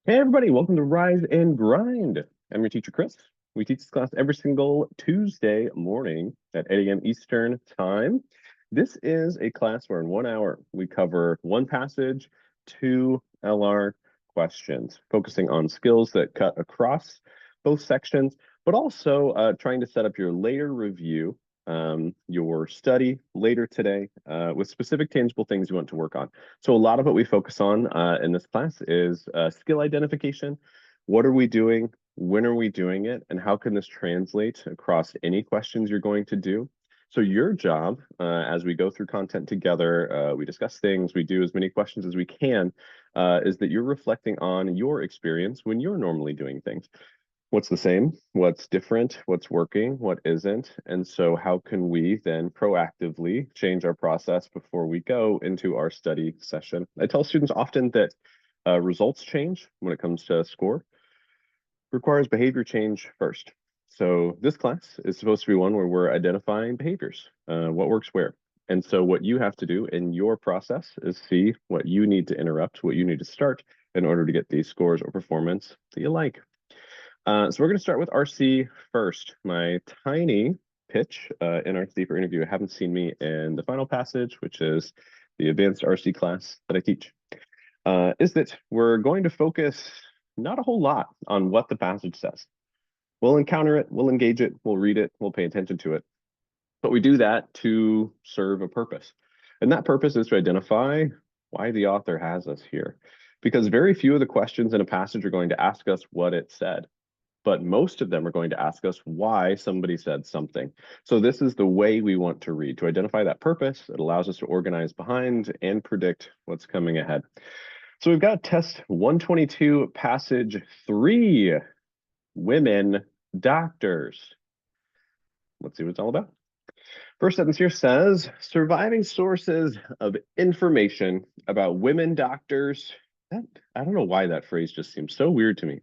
Hey everybody, welcome to Rise and Grind. I'm your teacher, Chris. We teach this class every single Tuesday morning at 8 a.m. Eastern Time. This is a class where in 1 hour we cover one passage, two LR questions, focusing on skills that cut across both sections, but also trying to set up your later review, your study later today with specific tangible things you want to work on. So a lot of what we focus on in this class is skill identification. What are we doing? When are we doing it? And how can this translate across any questions you're going to do? So your job, as we go through content together, we discuss things, we do as many questions as we can, is that you're reflecting on your experience when you're normally doing things. What's the same, what's different, what's working, what isn't, and so how can we then proactively change our process before we go into our study session? I tell students often that results change when it comes to score requires behavior change first. So this class is supposed to be one where we're identifying behaviors, what works where. And so what you have to do in your process is see what you need to interrupt, what you need to start in order to get these scores or performance that you like. So we're going to start with RC first. My tiny pitch in RC for interview. Haven't seen me in the final passage, which is the advanced RC class that I teach, is that we're going to focus not a whole lot on what the passage says. We'll encounter it, we'll engage it, we'll read it, we'll pay attention to it. But we do that to serve a purpose. And that purpose is to identify why the author has us here. Because very few of the questions in a passage are going to ask us what it said, but most of them are going to ask us why somebody said something. So this is the way we want to read. To identify that purpose, it allows us to organize behind and predict what's coming ahead. So we've got test 122, passage 3, women doctors. Let's see what it's all about. First sentence here says, surviving sources of information about women doctors. I don't know why that phrase just seems so weird to me.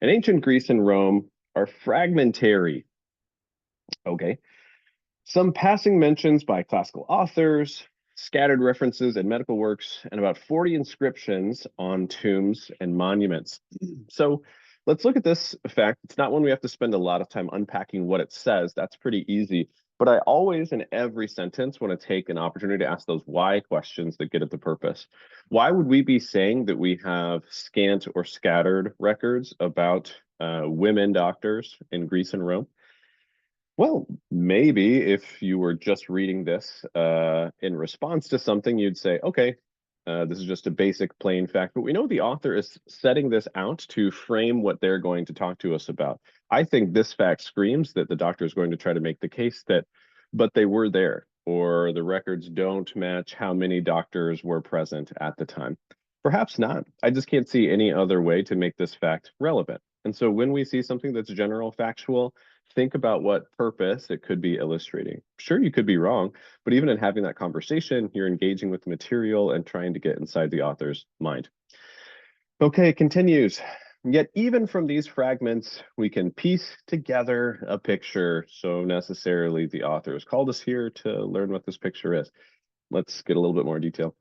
In ancient Greece and Rome are fragmentary. Okay. Some passing mentions by classical authors, scattered references in medical works, and about 40 inscriptions on tombs and monuments. So let's look at this fact. It's not one we have to spend a lot of time unpacking what it says. That's pretty easy. But I always, in every sentence, want to take an opportunity to ask those why questions that get at the purpose. Why would we be saying that we have scant or scattered records about women doctors in Greece and Rome? Well, maybe if you were just reading this in response to something, you'd say, okay, this is just a basic plain fact. But we know the author is setting this out to frame what they're going to talk to us about. I think this fact screams that the doctor is going to try to make the case that, but they were there, or the records don't match how many doctors were present at the time. Perhaps not. I just can't see any other way to make this fact relevant. And so when we see something that's general factual, think about what purpose it could be illustrating. Sure, you could be wrong, but even in having that conversation, you're engaging with the material and trying to get inside the author's mind. Okay, it continues. Yet even from these fragments, we can piece together a picture. So necessarily the author has called us here to learn what this picture is. Let's get a little bit more detail.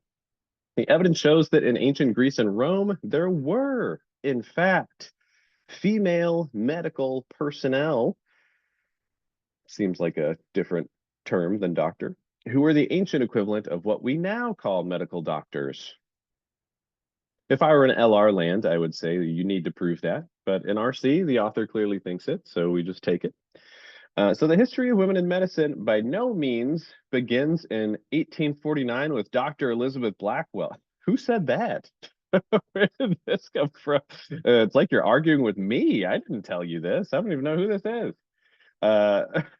The evidence shows that in ancient Greece and Rome, there were, in fact, female medical personnel, seems like a different term than doctor, who are the ancient equivalent of what we now call medical doctors. If I were in LR land, I would say you need to prove that. But in RC, the author clearly thinks it, so we just take it. So the history of women in medicine by no means begins in 1849 with Dr. Elizabeth Blackwell. Who said that? Where did this come from? It's like you're arguing with me. I didn't tell you this. I don't even know who this is.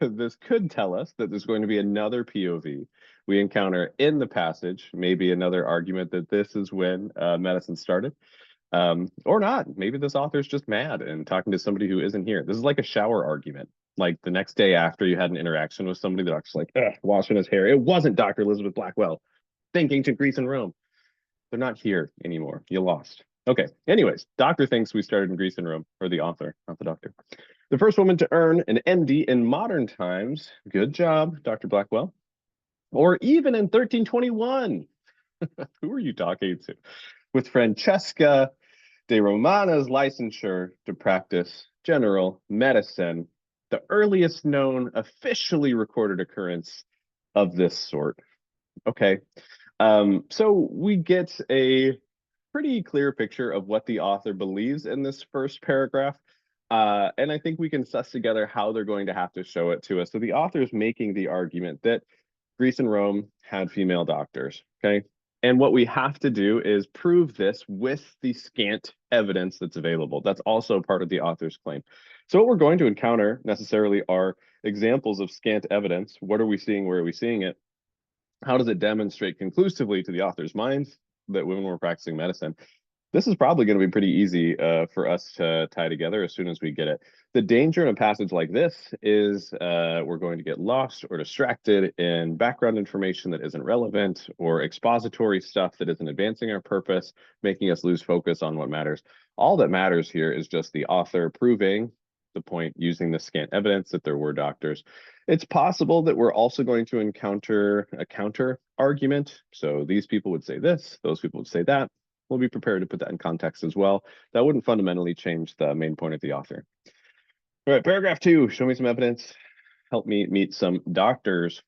This could tell us that there's going to be another POV we encounter in the passage, maybe another argument that this is when medicine started, or not. Maybe this author's just mad and talking to somebody who isn't here. This is like a shower argument. Like the next day after you had an interaction with somebody that actually like washing his hair. It wasn't Dr. Elizabeth Blackwell. Think ancient Greece and Rome. They're not here anymore. You lost. Okay. Anyways, doctor thinks we started in Greece and Rome, or the author, not the doctor. The first woman to earn an MD in modern times. Good job, Dr. Blackwell. Or even in 1321. Who are you talking to? With Francesca De Romana's licensure to practice general medicine, the earliest known officially recorded occurrence of this sort. Okay, so we get a pretty clear picture of what the author believes in this first paragraph. And I think we can suss together how they're going to have to show it to us. So the author is making the argument that Greece and Rome had female doctors, okay? And what we have to do is prove this with the scant evidence that's available. That's also part of the author's claim. So what we're going to encounter necessarily are examples of scant evidence. What are we seeing? Where are we seeing it? How does it demonstrate conclusively to the author's mind that women were practicing medicine? This is probably going to be pretty easy for us to tie together as soon as we get it. The danger in a passage like this is we're going to get lost or distracted in background information that isn't relevant or expository stuff that isn't advancing our purpose, making us lose focus on what matters. All that matters here is just the author proving the point using the scant evidence that there were doctors. It's possible that we're also going to encounter a counter argument. So these people would say this, those people would say that. We'll be prepared to put that in context as well. That wouldn't fundamentally change the main point of the author. All right, paragraph 2, show me some evidence. Help me meet some doctors.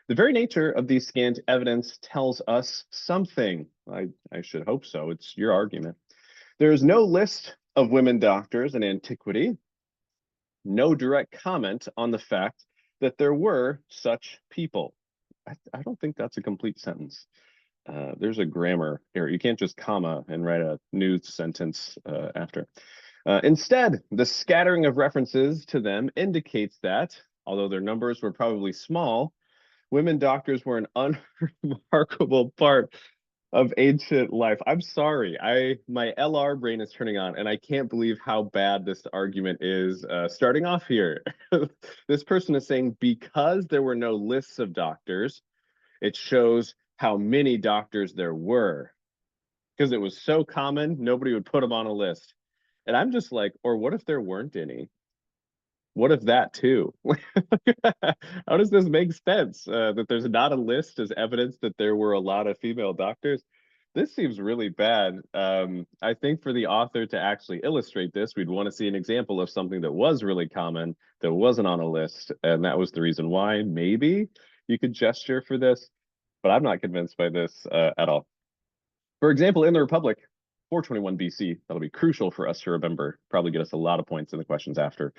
The very nature of the scant evidence tells us something. I should hope so. It's your argument. There is no list of women doctors in antiquity. No direct comment on the fact that there were such people. I don't think that's a complete sentence. There's a grammar error. You can't just comma and write a new sentence after. Instead, the scattering of references to them indicates that, although their numbers were probably small, women doctors were an unremarkable part of ancient life. I'm sorry, my LR brain is turning on, and I can't believe how bad this argument is. Starting off here, this person is saying because there were no lists of doctors, it shows how many doctors there were. Because it was so common, nobody would put them on a list. And I'm just like, or what if there weren't any? What if that too? How does this make sense? That there's not a list as evidence that there were a lot of female doctors? This seems really bad. I think for the author to actually illustrate this, we'd want to see an example of something that was really common, that wasn't on a list, and that was the reason why. Maybe you could gesture for this, but I'm not convinced by this at all. For example, in the Republic, 421 BC, that'll be crucial for us to remember, probably get us a lot of points in the questions after.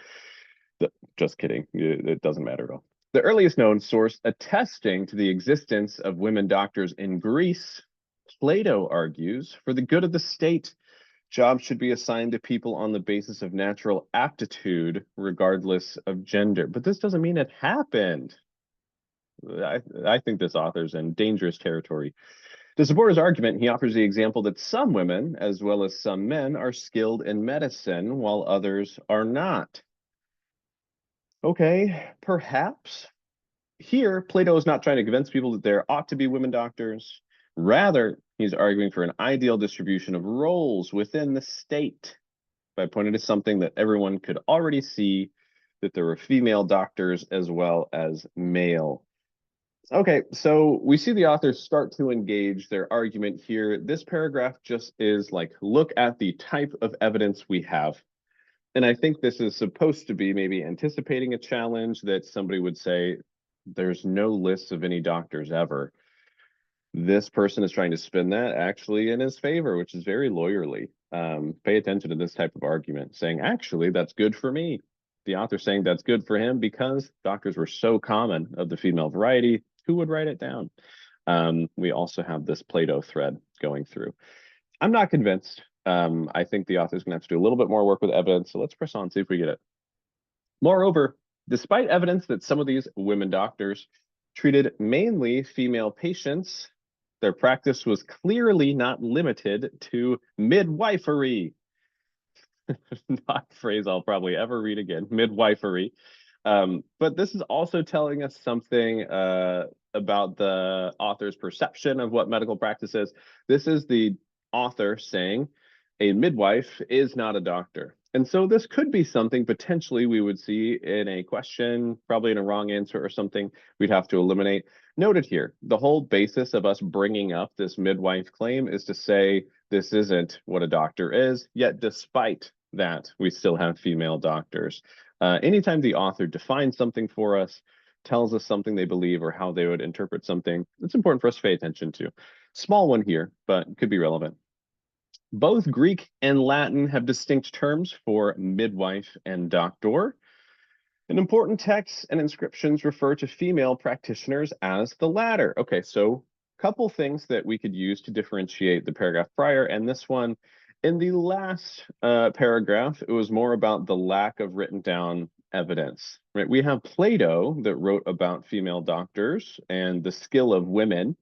Just kidding, it doesn't matter at all. The earliest known source attesting to the existence of women doctors in Greece, Plato argues, for the good of the state, jobs should be assigned to people on the basis of natural aptitude, regardless of gender. But this doesn't mean it happened. I think this author's in dangerous territory. To support his argument, he offers the example that some women, as well as some men, are skilled in medicine, while others are not. Okay, perhaps. Here, Plato is not trying to convince people that there ought to be women doctors. Rather, he's arguing for an ideal distribution of roles within the state by pointing to something that everyone could already see, that there were female doctors as well as male. Okay, so we see the authors start to engage their argument here. This paragraph just is like, look at the type of evidence we have. And I think this is supposed to be maybe anticipating a challenge that somebody would say, there's no list of any doctors ever. This person is trying to spin that actually in his favor, which is very lawyerly. Pay attention to this type of argument, saying, actually, that's good for me. The author saying that's good for him because doctors were so common of the female variety. Who would write it down? We also have this Plato thread going through. I'm not convinced. I think the author's going to have to do a little bit more work with evidence. So let's press on, see if we get it. Moreover, despite evidence that some of these women doctors treated mainly female patients, their practice was clearly not limited to midwifery. Not a phrase I'll probably ever read again, midwifery. But this is also telling us something about the author's perception of what medical practice is. This is the author saying a midwife is not a doctor. And so this could be something potentially we would see in a question, probably in a wrong answer or something we'd have to eliminate. Noted here, the whole basis of us bringing up this midwife claim is to say this isn't what a doctor is, yet despite that, we still have female doctors. Anytime the author defines something for us, tells us something they believe or how they would interpret something, it's important for us to pay attention to. Small one here, but could be relevant. Both Greek and Latin have distinct terms for midwife and doctor. And important texts and inscriptions refer to female practitioners as the latter. Okay, so a couple things that we could use to differentiate the paragraph prior and this one. In the last paragraph, it was more about the lack of written down evidence, right? We have Plato that wrote about female doctors and the skill of women,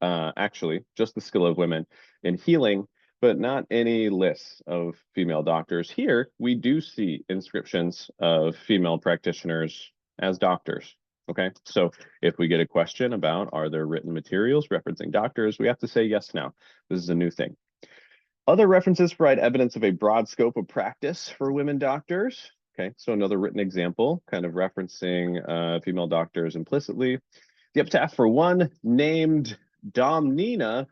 actually, just the skill of women in healing, but not any lists of female doctors. Here, we do see inscriptions of female practitioners as doctors. Okay, so if we get a question about are there written materials referencing doctors, we have to say yes now. This is a new thing. Other references provide evidence of a broad scope of practice for women doctors. Okay, so another written example, kind of referencing female doctors implicitly. The epitaph for one, named Domnina.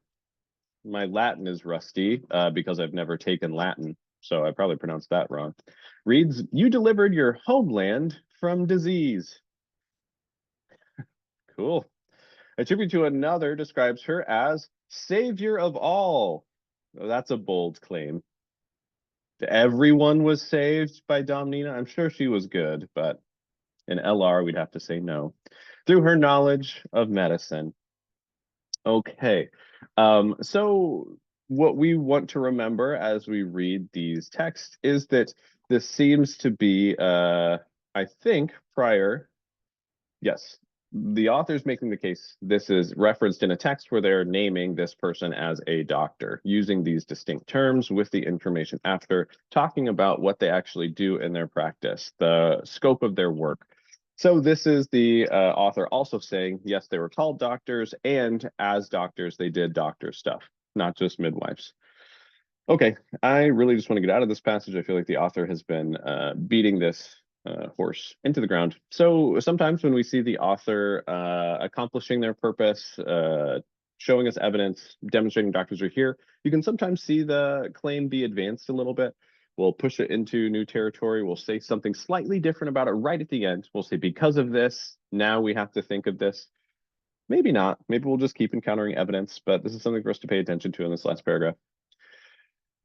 My Latin is rusty because I've never taken Latin, so I probably pronounced that wrong. Reads, you delivered your homeland from disease. Cool. A tribute to another describes her as savior of all. Oh, that's a bold claim. Everyone was saved by Domnina. I'm sure she was good, but in LR, we'd have to say no. Through her knowledge of medicine. Okay, so what we want to remember as we read these texts is that this seems to be, I think, prior. Yes, the author's making the case this is referenced in a text where they're naming this person as a doctor, using these distinct terms with the information after, talking about what they actually do in their practice, the scope of their work. So this is the author also saying, yes, they were called doctors, and as doctors, they did doctor stuff, not just midwives. Okay, I really just want to get out of this passage. I feel like the author has been beating this horse into the ground. So sometimes when we see the author accomplishing their purpose, showing us evidence, demonstrating doctors are here, you can sometimes see the claim be advanced a little bit. We'll push it into new territory. We'll say something slightly different about it right at the end. We'll say, because of this, now we have to think of this. Maybe not. Maybe we'll just keep encountering evidence, but this is something for us to pay attention to in this last paragraph.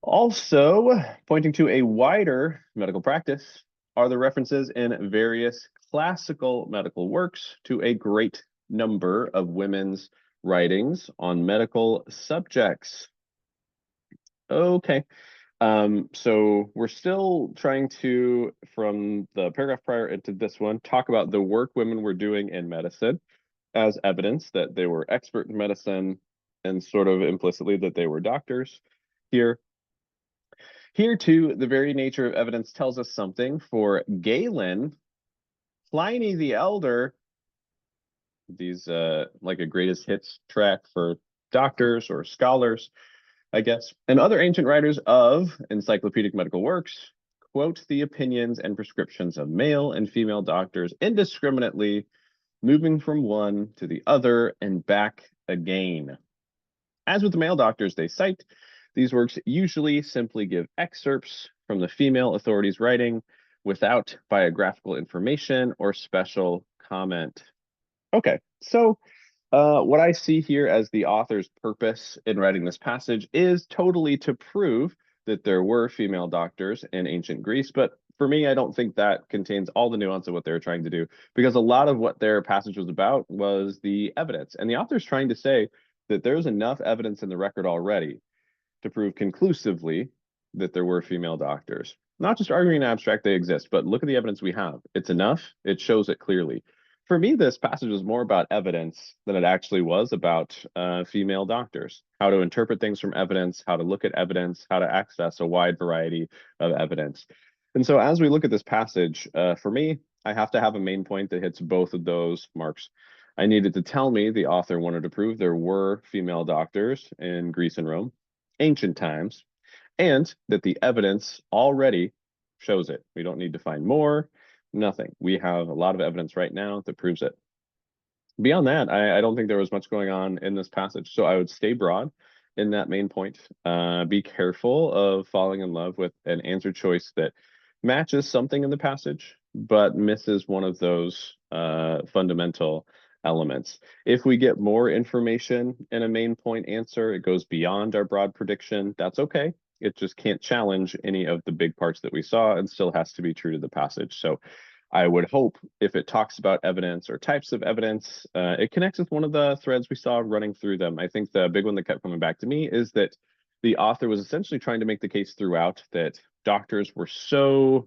Also, pointing to a wider medical practice are the references in various classical medical works to a great number of women's writings on medical subjects. Okay, so we're still trying to, from the paragraph prior into this one, talk about the work women were doing in medicine as evidence that they were expert in medicine and sort of implicitly that they were doctors. Here too, the very nature of evidence tells us something. For Galen, Pliny the Elder, these like a greatest hits track for doctors or scholars, I guess, and other ancient writers of encyclopedic medical works quote the opinions and prescriptions of male and female doctors indiscriminately, moving from one to the other and back again. As with the male doctors they cite, these works usually simply give excerpts from the female authorities' writing without biographical information or special comment. Okay, so what I see here as the author's purpose in writing this passage is totally to prove that there were female doctors in ancient Greece, but for me, I don't think that contains all the nuance of what they were trying to do, because a lot of what their passage was about was the evidence. And the author's trying to say that there's enough evidence in the record already to prove conclusively that there were female doctors. Not just arguing in abstract they exist, but look at the evidence we have. It's enough. It shows it clearly. For me, this passage was more about evidence than it actually was about female doctors, how to interpret things from evidence, how to look at evidence, how to access a wide variety of evidence. And so as we look at this passage, for me, I have to have a main point that hits both of those marks. I needed to tell me the author wanted to prove there were female doctors in Greece and Rome, ancient times, and that the evidence already shows it. We don't need to find more, nothing. We have a lot of evidence right now that proves it. Beyond that, I don't think there was much going on in this passage, so I would stay broad in that main point. Be careful of falling in love with an answer choice that matches something in the passage, but misses one of those fundamental elements. If we get more information in a main point answer, it goes beyond our broad prediction. That's okay. It just can't challenge any of the big parts that we saw and still has to be true to the passage. So I would hope if it talks about evidence or types of evidence, it connects with one of the threads we saw running through them. I think the big one that kept coming back to me is that the author was essentially trying to make the case throughout that doctors were so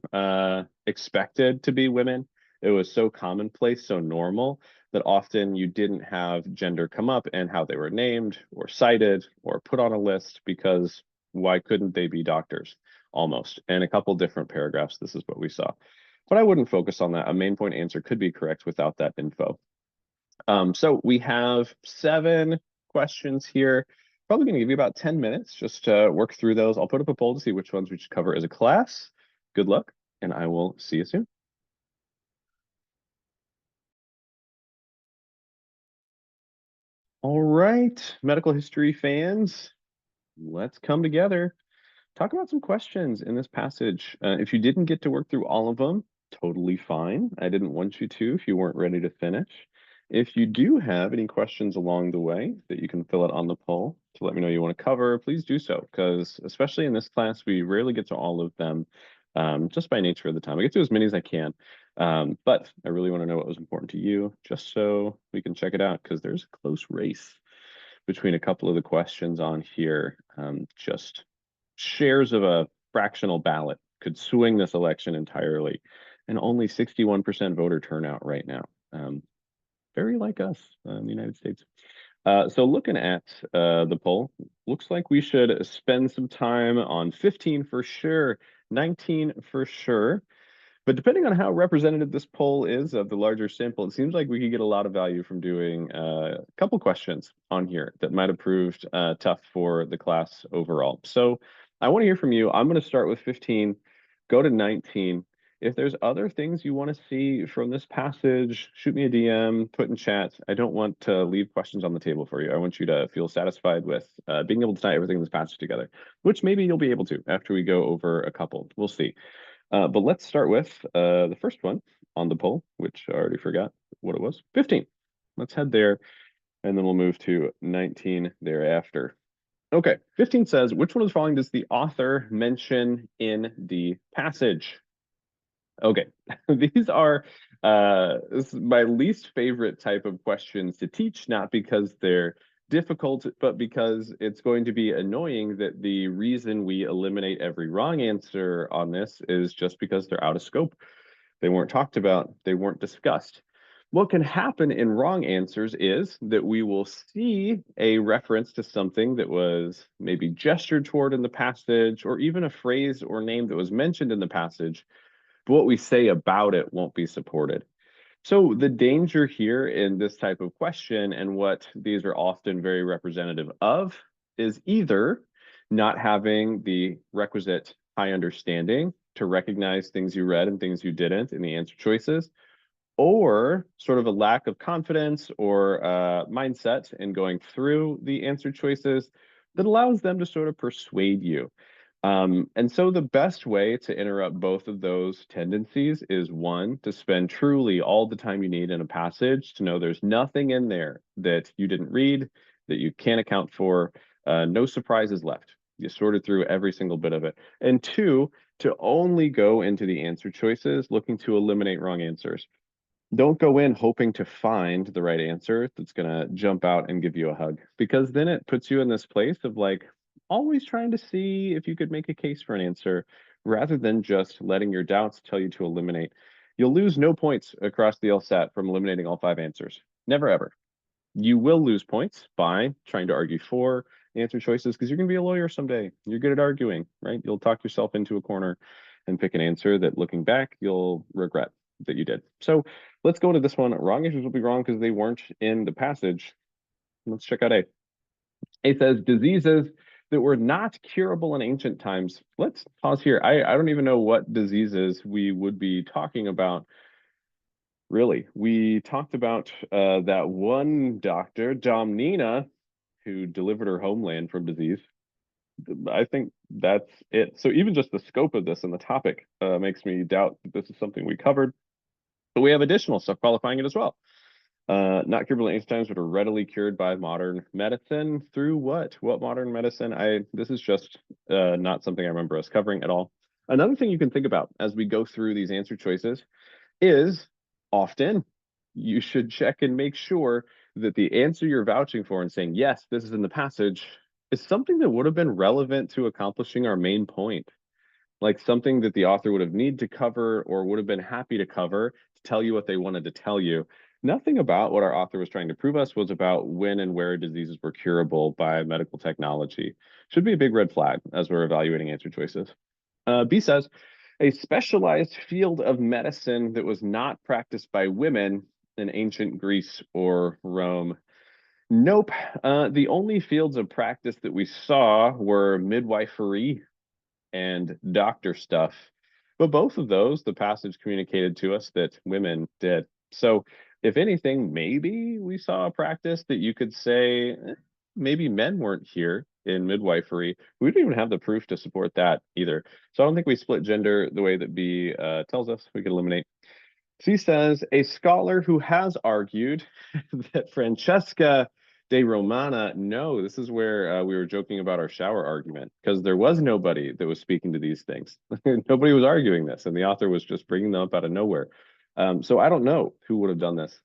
expected to be women. It was so commonplace, so normal, that often you didn't have gender come up and how they were named or cited or put on a list, because why couldn't they be doctors? Almost. And a couple different paragraphs, this is what we saw. But I wouldn't focus on that. A main point answer could be correct without that info. So we have 7 questions here. Probably going to give you about 10 minutes just to work through those. I'll put up a poll to see which ones we should cover as a class. Good luck, and I will see you soon. All right, medical history fans, let's come together. Talk about some questions in this passage. If you didn't get to work through all of them, totally fine. I didn't want you to if you weren't ready to finish. If you do have any questions along the way that you can fill out on the poll to let me know you want to cover, please do so, because especially in this class, we rarely get to all of them just by nature of the time. I get to as many as I can, but I really want to know what was important to you just so we can check it out, because there's a close race between a couple of the questions on here. Just shares of a fractional ballot could swing this election entirely, and only 61% voter turnout right now. Very like us in the United States. So looking at the poll, looks like we should spend some time on 15 for sure, 19 for sure. But depending on how representative this poll is of the larger sample, it seems like we could get a lot of value from doing a couple questions on here that might have proved tough for the class overall. So I want to hear from you. I'm going to start with 15, go to 19. If there's other things you want to see from this passage, shoot me a DM, put in chat. I don't want to leave questions on the table for you. I want you to feel satisfied with being able to tie everything in this passage together, which maybe you'll be able to after we go over a couple. We'll see. But let's start with the first one on the poll, which I already forgot what it was. 15. Let's head there, and then we'll move to 19 thereafter. Okay, 15 says, which one of the following does the author mention in the passage? Okay, these are this is my least favorite type of questions to teach, not because they're difficult, but because it's going to be annoying that the reason we eliminate every wrong answer on this is just because they're out of scope. They weren't talked about, they weren't discussed. What can happen in wrong answers is that we will see a reference to something that was maybe gestured toward in the passage, or even a phrase or name that was mentioned in the passage, but what we say about it won't be supported. So the danger here in this type of question, and what these are often very representative of, is either not having the requisite high understanding to recognize things you read and things you didn't in the answer choices, or sort of a lack of confidence or mindset in going through the answer choices that allows them to sort of persuade you. And so the best way to interrupt both of those tendencies is, one, to spend truly all the time you need in a passage to know there's nothing in there that you didn't read, that you can't account for, no surprises left. You sorted through every single bit of it. And two, to only go into the answer choices looking to eliminate wrong answers. Don't go in hoping to find the right answer that's going to jump out and give you a hug, because then it puts you in this place of like always trying to see if you could make a case for an answer rather than just letting your doubts tell you to eliminate. You'll lose no points across the LSAT from eliminating all 5 answers. Never, ever. You will lose points by trying to argue for answer choices, because you're going to be a lawyer someday. You're good at arguing, right? You'll talk yourself into a corner and pick an answer that, looking back, you'll regret that you did. So let's go into this one. Wrong answers will be wrong because they weren't in the passage. Let's check out A. A says diseases that were not curable in ancient times. Let's pause here. I don't even know what diseases we would be talking about. Really, we talked about that one doctor, Domnina, who delivered her homeland from disease. I think that's it. So even just the scope of this and the topic makes me doubt that this is something we covered. But we have additional stuff qualifying it as well. Not curable in ancient times, but are readily cured by modern medicine. Through what? What modern medicine? This is just not something I remember us covering at all. Another thing you can think about as we go through these answer choices is often you should check and make sure that the answer you're vouching for and saying, yes, this is in the passage, is something that would have been relevant to accomplishing our main point. Like something that the author would have needed to cover or would have been happy to cover to tell you what they wanted to tell you. Nothing about what our author was trying to prove us was about when and where diseases were curable by medical technology. Should be a big red flag as we're evaluating answer choices. B says, a specialized field of medicine that was not practiced by women in ancient Greece or Rome. Nope. The only fields of practice that we saw were midwifery and doctor stuff. But both of those, the passage communicated to us that women did. So if anything, maybe we saw a practice that you could say, maybe men weren't here in midwifery. We don't even have the proof to support that either. So I don't think we split gender the way that B tells us. We can eliminate. C says, a scholar who has argued that Francesca de Romana, no, this is where we were joking about our shower argument, because there was nobody that was speaking to these things. Nobody was arguing this, and the author was just bringing them up out of nowhere. So I don't know who would have done this.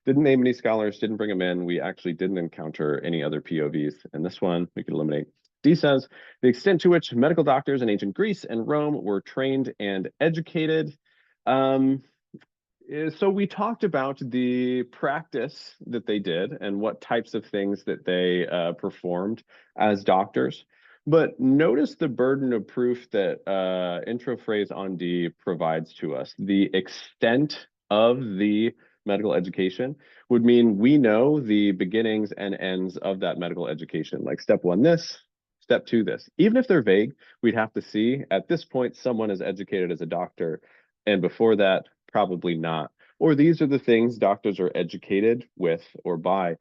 Didn't name any scholars, didn't bring them in. We actually didn't encounter any other POVs. And this one we could eliminate. D says, the extent to which medical doctors in ancient Greece and Rome were trained and educated. So we talked about the practice that they did and what types of things that they performed as doctors. But notice the burden of proof that intro phrase on D provides to us. The extent of the medical education would mean we know the beginnings and ends of that medical education. Like step one, this, step two, this. Even if they're vague, we'd have to see at this point someone is educated as a doctor. And before that, probably not. Or these are the things doctors are educated with or by.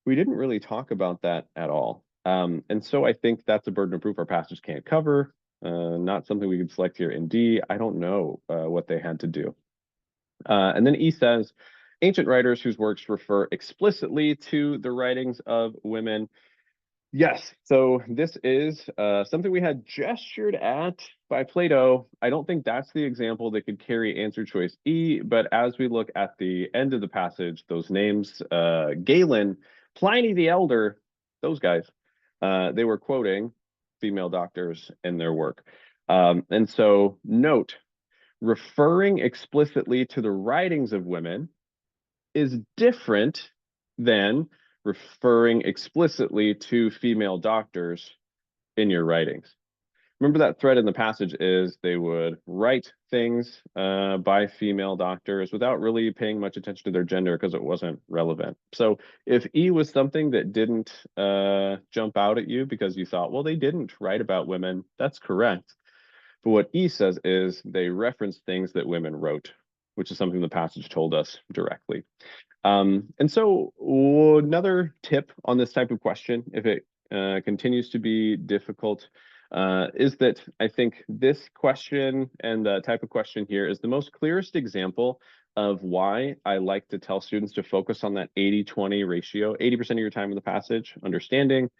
We didn't really talk about that at all. And so I think that's a burden of proof our passage can't cover. Not something we could select here in D. I don't know what they had to do. And then E says, ancient writers whose works refer explicitly to the writings of women. Yes, so this is something we had gestured at by Plato. I don't think that's the example that could carry answer choice E, but as we look at the end of the passage, those names, Galen, Pliny the Elder, those guys, they were quoting female doctors in their work. And so note, referring explicitly to the writings of women is different than referring explicitly to female doctors in your writings. Remember that thread in the passage is they would write things by female doctors without really paying much attention to their gender because it wasn't relevant. So if E was something that didn't jump out at you because you thought, well, they didn't write about women, that's correct. But what E says is they reference things that women wrote, which is something the passage told us directly. And so another tip on this type of question, if it continues to be difficult, is that I think this question and the type of question here is the most clearest example of why I like to tell students to focus on that 80-20 ratio, 80% of your time in the passage, understanding,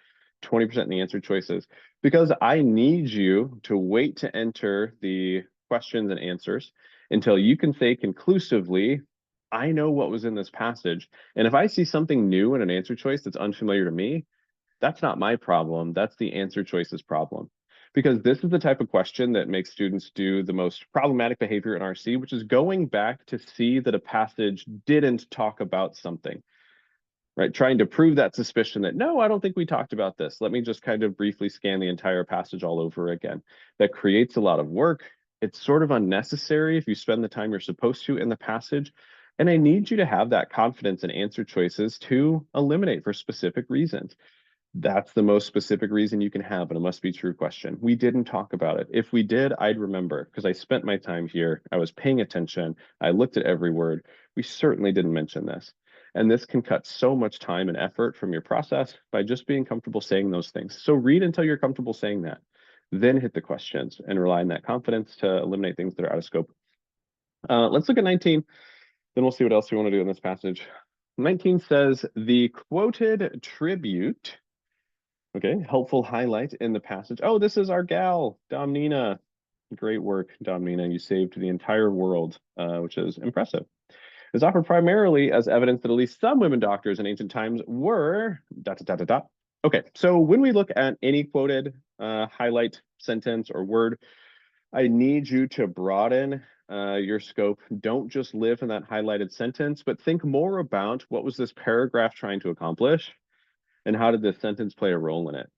20% in the answer choices, because I need you to wait to enter the questions and answers until you can say conclusively, I know what was in this passage. And if I see something new in an answer choice that's unfamiliar to me, that's not my problem. That's the answer choice's problem. Because this is the type of question that makes students do the most problematic behavior in RC, which is going back to see that a passage didn't talk about something, right? Trying to prove that suspicion that, no, I don't think we talked about this. Let me just kind of briefly scan the entire passage all over again. That creates a lot of work. It's sort of unnecessary if you spend the time you're supposed to in the passage. And I need you to have that confidence in answer choices to eliminate for specific reasons. That's the most specific reason you can have, and it must be true question. We didn't talk about it. If we did, I'd remember because I spent my time here. I was paying attention. I looked at every word. We certainly didn't mention this. And this can cut so much time and effort from your process by just being comfortable saying those things. So read until you're comfortable saying that, then hit the questions and rely on that confidence to eliminate things that are out of scope. Let's look at 19, then we'll see what else we want to do in this passage. 19 says, the quoted tribute, okay, helpful highlight in the passage. Oh, this is our gal, Domnina. Great work, Domnina. You saved the entire world, which is impressive. Is offered primarily as evidence that at least some women doctors in ancient times were ... Okay, so when we look at any quoted highlight sentence or word, I need you to broaden your scope. Don't just live in that highlighted sentence, but think more about what was this paragraph trying to accomplish and how did this sentence play a role in it.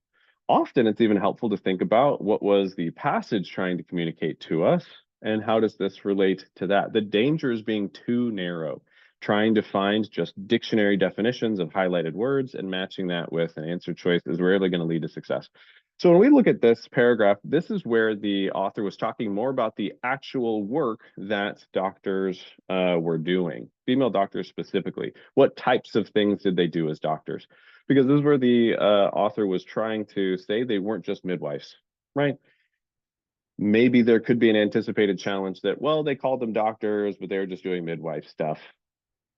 Often it's even helpful to think about what was the passage trying to communicate to us and how does this relate to that. The danger is being too narrow, trying to find just dictionary definitions of highlighted words and matching that with an answer choice is rarely going to lead to success. So when we look at this paragraph, this is where the author was talking more about the actual work that doctors were doing, female doctors specifically. What types of things did they do as doctors? Because this is where the author was trying to say they weren't just midwives, right? Maybe there could be an anticipated challenge that, well, they called them doctors, but they were just doing midwife stuff.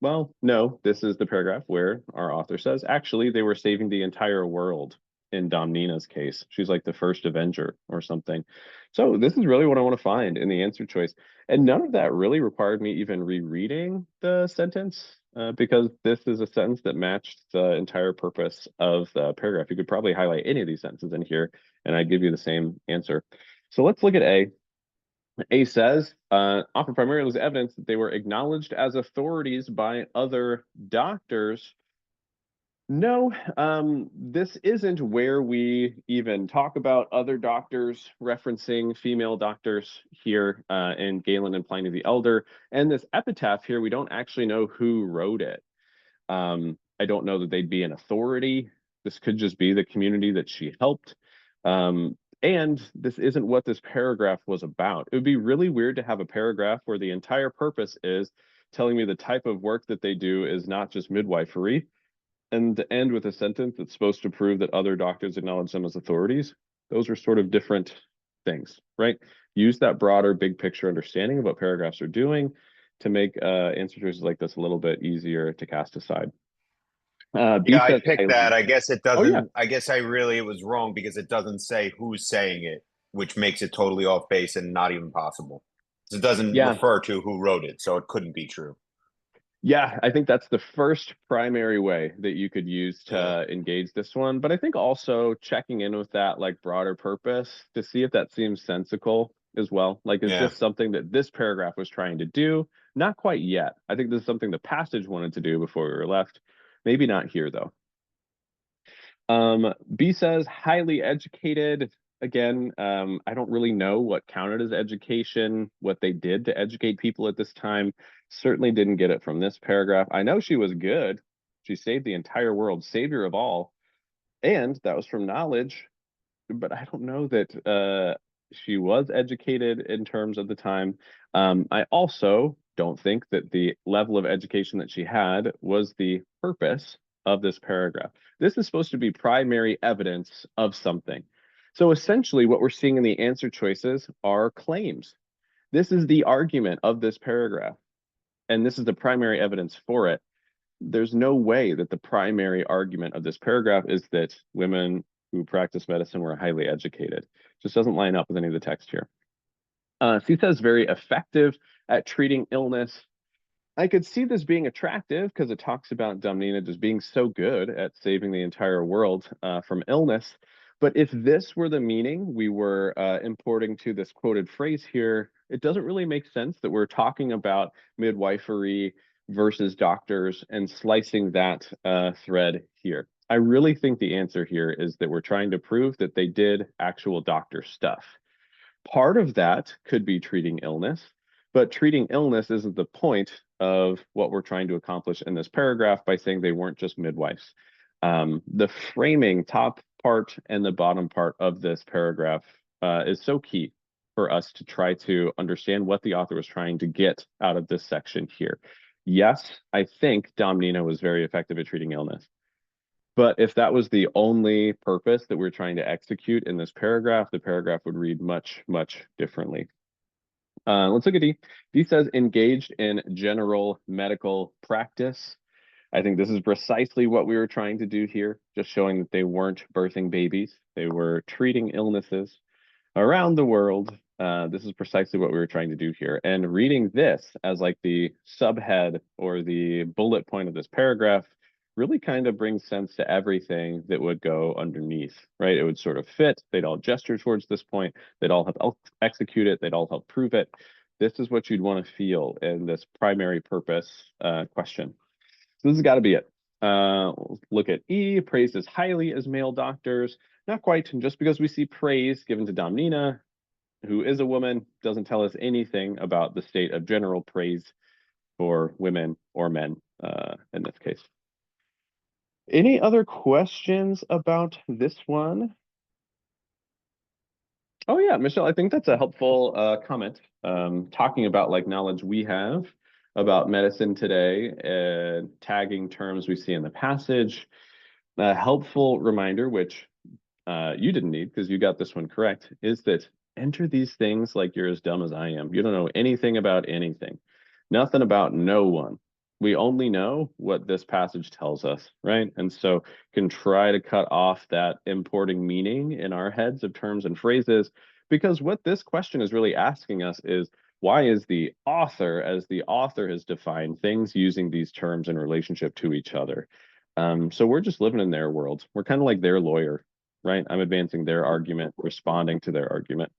Well, no, this is the paragraph where our author says, actually, they were saving the entire world in Domnina's case. She's like the first Avenger or something. So this is really what I want to find in the answer choice. And none of that really required me even rereading the sentence because this is a sentence that matched the entire purpose of the paragraph. You could probably highlight any of these sentences in here and I'd give you the same answer. So let's look at A. A says, offered primarily as evidence that they were acknowledged as authorities by other doctors. No, this isn't where we even talk about other doctors referencing female doctors here in Galen and Pliny the Elder. And this epitaph here, we don't actually know who wrote it. I don't know that they'd be an authority. This could just be the community that she helped. And this isn't what this paragraph was about. It would be really weird to have a paragraph where the entire purpose is telling me the type of work that they do is not just midwifery, and to end with a sentence that's supposed to prove that other doctors acknowledge them as authorities. Those are sort of different things, right? Use that broader big picture understanding of what paragraphs are doing to make answer choices like this a little bit easier to cast aside. B Yeah, I says, picked that. I guess it oh yeah, doesn't. I guess it was wrong because it doesn't say who's saying it, which makes it totally off base and not even possible. It doesn't yeah, refer to who wrote it, so it couldn't be true. yeah, I think that's the first primary way that you could use Yeah. to engage this one. But I think also checking in with that like broader purpose to see if that seems sensical as well. Like, is Yeah. this something that this paragraph was trying to do? Not quite yet. I think this is something the passage wanted to do before we were left. Maybe not here though. B says highly educated. Again, I don't really know what counted as education, what they did to educate people at this time. Certainly didn't get it from this paragraph. I know she was good. She saved the entire world, savior of all. And that was from knowledge, but I don't know that she was educated in terms of the time. I also don't think that the level of education that she had was the purpose of this paragraph. This is supposed to be primary evidence of something. So essentially, what we're seeing in the answer choices are claims. This is the argument of this paragraph, and this is the primary evidence for it. There's no way that the primary argument of this paragraph is that women who practice medicine were highly educated. Just doesn't line up with any of the text here. C says very effective at treating illness. I could see this being attractive because it talks about Domnina just being so good at saving the entire world from illness. But if this were the meaning we were importing to this quoted phrase here, it doesn't really make sense that we're talking about midwifery versus doctors and slicing that thread here. I really think the answer here is that we're trying to prove that they did actual doctor stuff. Part of that could be treating illness, but treating illness isn't the point of what we're trying to accomplish in this paragraph by saying they weren't just midwives. The framing, top part and the bottom part of this paragraph is so key for us to try to understand what the author was trying to get out of this section here. yes, I think Domnina was very effective at treating illness. But if that was the only purpose that we're trying to execute in this paragraph, the paragraph would read much, much differently. Let's look at D. D says engaged in general medical practice. I think this is precisely what we were trying to do here, just showing that they weren't birthing babies. They were treating illnesses around the world. This is precisely what we were trying to do here. And reading this as like the subhead or the bullet point of this paragraph really kind of brings sense to everything that would go underneath, right? It would sort of fit. They'd all gesture towards this point. They'd all help execute it. They'd all help prove it. This is what you'd want to feel in this primary purpose question. So this has got to be it. Look at E, praised as highly as male doctors. Not quite. Just because we see praise given to Domnina, who is a woman, doesn't tell us anything about the state of general praise for women or men in this case. Any other questions about this one? Oh yeah, Michelle, I think that's a helpful comment. Talking about like knowledge we have about medicine today and tagging terms we see in the passage. A helpful reminder, which you didn't need because you got this one correct, is that enter these things like you're as dumb as I am. You don't know anything about anything, nothing about no one. We only know what this passage tells us, right? And so can try to cut off that importing meaning in our heads of terms and phrases, because what this question is really asking us is, why is the author, as the author has defined things, using these terms in relationship to each other? So we're just living in their world. We're kind of like their lawyer, right? I'm advancing their argument, responding to their argument.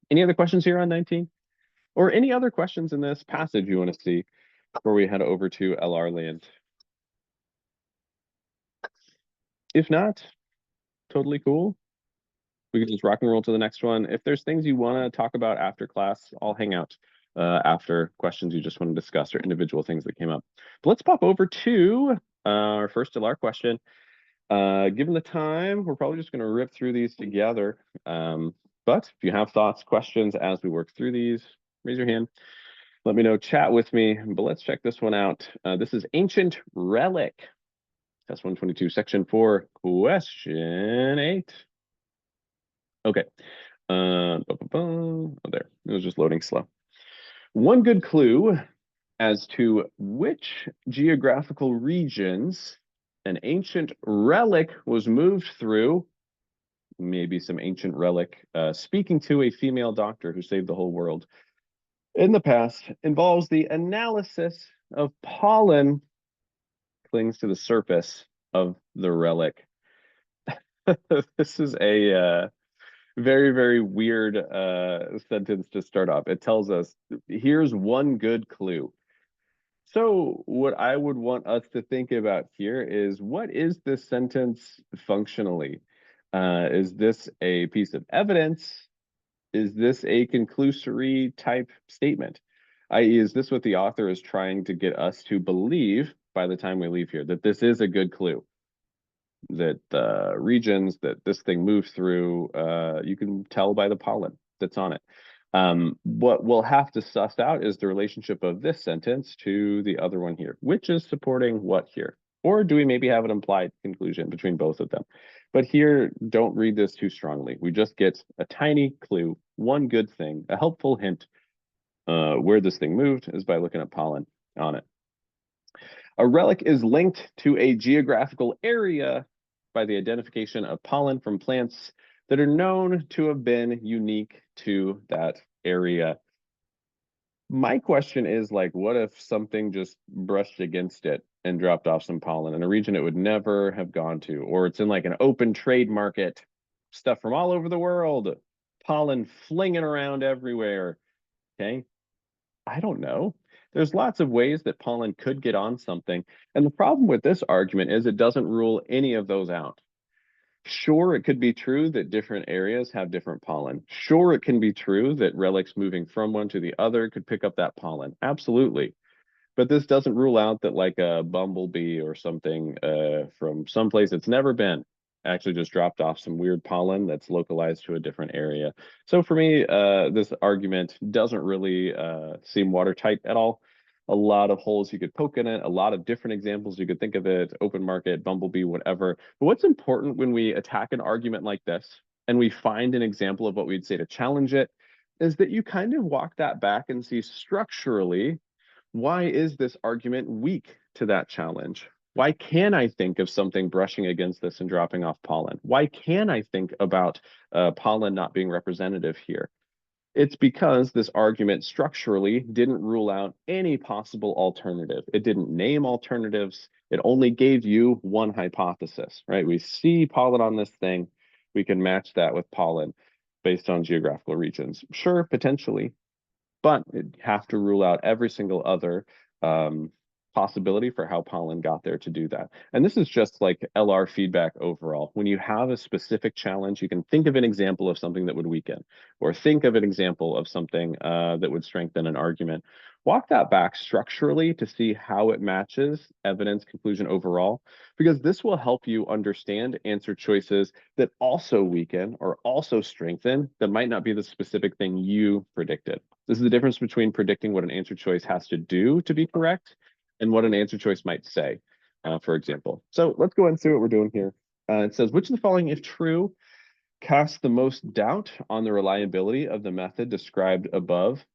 Any other questions here on 19? Or any other questions in this passage you want to see before we head over to LR land? If not, totally cool. We can just rock and roll to the next one. If there's things you want to talk about after class, I'll hang out after questions you just want to discuss or individual things that came up. But let's pop over to our first LR question. Given the time, we're probably just going to rip through these together. But if you have thoughts, questions as we work through these, raise your hand. Let me know, chat with me. But let's check this one out. This is Ancient Relic. Test 122, Section 4, Question 8. Okay. Oh, there. It was just loading slow. One good clue as to which geographical regions an ancient relic was moved through, maybe some ancient relic, speaking to a female doctor who saved the whole world in the past, involves the analysis of pollen clings to the surface of the relic. This is a very, very weird sentence to start off. It tells us, here's one good clue. So what I would want us to think about here is, what is this sentence functionally? Is this a piece of evidence? Is this a conclusory type statement? I.e., is this what the author is trying to get us to believe by the time we leave here, that this is a good clue? That regions that this thing moves through, you can tell by the pollen that's on it. What we'll have to suss out is the relationship of this sentence to the other one here, which is supporting what here? Or do we maybe have an implied conclusion between both of them? But here, don't read this too strongly. We just get a tiny clue, one good thing, a helpful hint. Where this thing moved is by looking at pollen on it. A relic is linked to a geographical area by the identification of pollen from plants that are known to have been unique to that area. My question is, like, what if something just brushed against it and dropped off some pollen in a region it would never have gone to, or it's in like an open trade market, stuff from all over the world, pollen flinging around everywhere. Okay, I don't know. There's lots of ways that pollen could get on something. And the problem with this argument is it doesn't rule any of those out. Sure, it could be true that different areas have different pollen. Sure, it can be true that relics moving from one to the other could pick up that pollen. Absolutely. But this doesn't rule out that like a bumblebee or something from someplace it's never been actually just dropped off some weird pollen that's localized to a different area. So for me, this argument doesn't really seem watertight at all. a lot of holes you could poke in it, a lot of different examples you could think of it, open market, bumblebee, whatever. But what's important when we attack an argument like this and we find an example of what we'd say to challenge it is that you kind of walk that back and see structurally, why is this argument weak to that challenge? Why can I think of something brushing against this and dropping off pollen? Why can I think about pollen not being representative here? It's because this argument structurally didn't rule out any possible alternative. It didn't name alternatives. It only gave you one hypothesis, right? We see pollen on this thing. We can match that with pollen based on geographical regions. Sure, potentially, but it have to rule out every single other possibility for how pollen got there to do that. And this is just like LR feedback overall. When you have a specific challenge, you can think of an example of something that would weaken, or think of an example of something that would strengthen an argument. Walk that back structurally to see how it matches evidence conclusion overall, because this will help you understand answer choices that also weaken or also strengthen that might not be the specific thing you predicted. This is the difference between predicting what an answer choice has to do to be correct and what an answer choice might say, for example. So let's go and see what we're doing here. It says, which of the following, if true, casts the most doubt on the reliability of the method described above?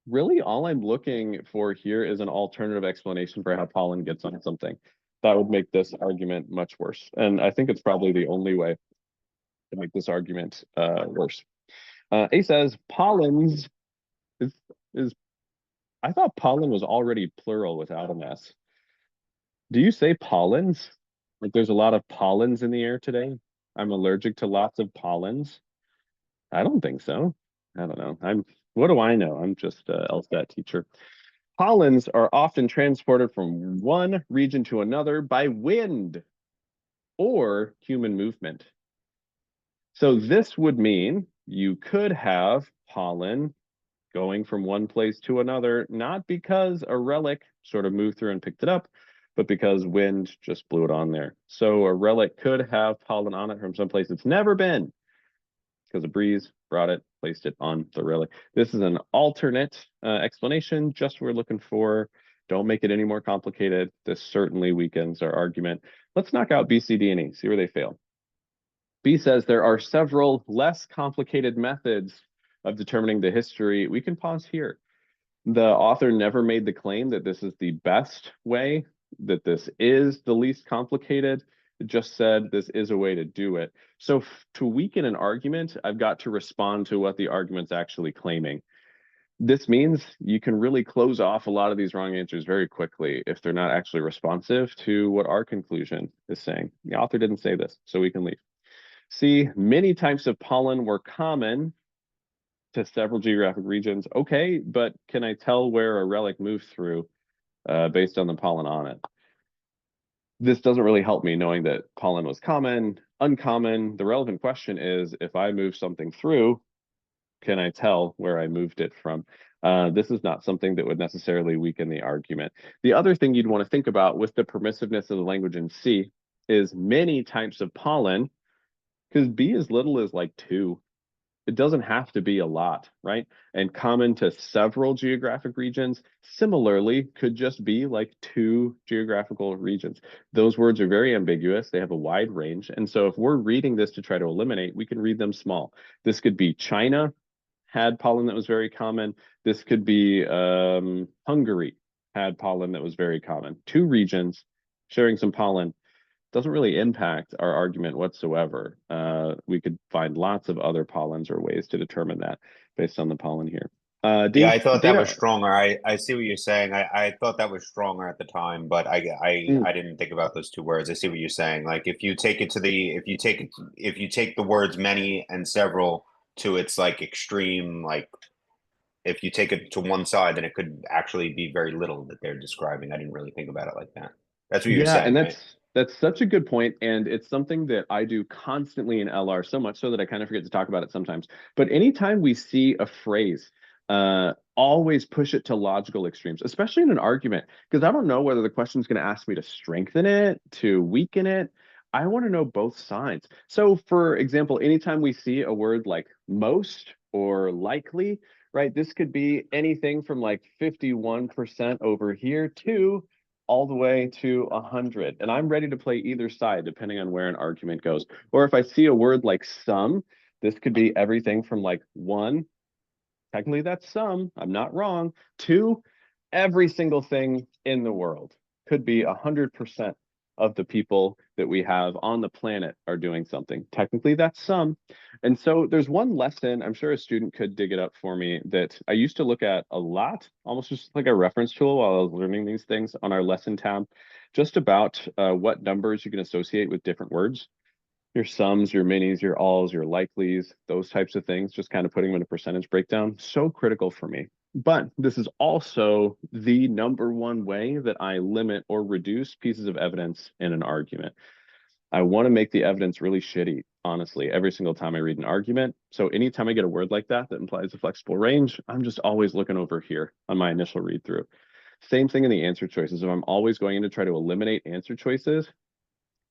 Really, all I'm looking for here is an alternative explanation for how pollen gets on something. That would make this argument much worse. And I think it's probably the only way to make this argument worse. A says, pollens is I thought pollen was already plural without an S. Do you say pollens? Like there's a lot of pollens in the air today? I'm allergic to lots of pollens. I don't think so. I don't know. What do I know? I'm just a LSAT teacher. Pollens are often transported from one region to another by wind or human movement. So this would mean you could have pollen going from one place to another, not because a relic sort of moved through and picked it up, but because wind just blew it on there. So a relic could have pollen on it from someplace it's never been because a breeze brought it, placed it on the relic. This is an alternate explanation, just what we're looking for. Don't make it any more complicated. This certainly weakens our argument. Let's knock out B, C, D, and E, see where they fail. B says there are several less complicated methods of determining the history. We can pause here. The author never made the claim that this is the best way, that this is the least complicated. It just said this is a way to do it. So to weaken an argument, I've got to respond to what the argument's actually claiming. This means you can really close off a lot of these wrong answers very quickly if they're not actually responsive to what our conclusion is saying. The author didn't say this, so we can leave. C, many types of pollen were common to several geographic regions. Okay, but can I tell where a relic moved through based on the pollen on it? This doesn't really help me knowing that pollen was common, uncommon. The relevant question is, if I move something through, can I tell where I moved it from? This is not something that would necessarily weaken the argument. The other thing you'd want to think about with the permissiveness of the language in C is many types of pollen, because be as little as like 2. It doesn't have to be a lot, right? And common to several geographic regions, similarly, could just be like 2 geographical regions. Those words are very ambiguous. They have a wide range. And so if we're reading this to try to eliminate, we can read them small. This could be China had pollen that was very common. This could be Hungary had pollen that was very common. 2 regions sharing some pollen doesn't really impact our argument whatsoever. We could find lots of other pollens or ways to determine that based on the pollen here. Yeah, D, I thought that was data. stronger. I see what you're saying. I thought that was stronger at the time, but Mm, I didn't think about those 2 words. I see what you're saying. Like if you take it to the if you take the words many and several to its like extreme, like if you take it to one side, then it could actually be very little that they're describing. I didn't really think about it like that. That's what you're yeah, and saying, right? that's such a good point, and it's something that I do constantly in LR, so much so that I kind of forget to talk about it sometimes. But anytime we see a phrase, always push it to logical extremes, especially in an argument, because I don't know whether the question is going to ask me to strengthen it, to weaken it. I want to know both sides. So, for example, anytime we see a word like most or likely, right? This could be anything from like 51% over here to all the way to 100. And I'm ready to play either side depending on where an argument goes. Or if I see a word like some, this could be everything from like one, technically that's some, I'm not wrong, to every single thing in the world. Could be 100% of the people that we have on the planet are doing something. Technically, that's some. And so there's one lesson, I'm sure a student could dig it up for me, that I used to look at a lot, almost just like a reference tool while I was learning these things on our lesson tab, just about what numbers you can associate with different words. Your sums, your minis, your alls, your likelies, those types of things, just kind of putting them in a percentage breakdown. So critical for me. But this is also the number one way that I limit or reduce pieces of evidence in an argument. I want to make the evidence really shitty, honestly, every single time I read an argument. So anytime I get a word like that that implies a flexible range, I'm just always looking over here on my initial read through. Same thing in the answer choices. If I'm always going in to try to eliminate answer choices,